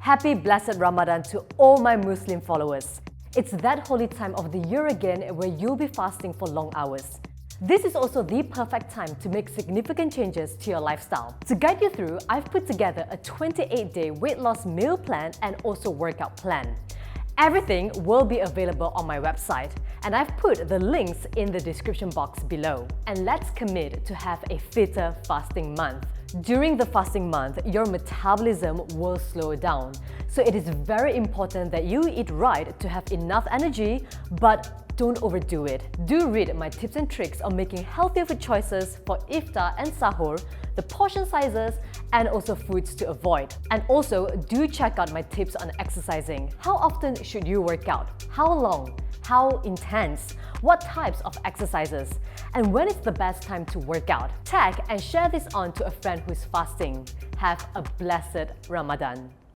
Happy blessed Ramadan to all my Muslim followers. It's that holy time of the year again where you'll be fasting for long hours. This is also the perfect time to make significant changes to your lifestyle. To guide you through, I've put together a 28-day weight loss meal plan and also workout plan. Everything will be available on my website, and I've put the links in the description box below. And let's commit to have a fitter fasting month. During the fasting month, your metabolism will slow down. So it is very important that you eat right to have enough energy, but don't overdo it. Do read my tips and tricks on making healthier food choices for iftar and sahur, the portion sizes, and also foods to avoid. And also, do check out my tips on exercising. How often should you work out? How long? How intense? What types of exercises? And when is the best time to work out? Tag and share this on to a friend who's fasting. Have a blessed Ramadan.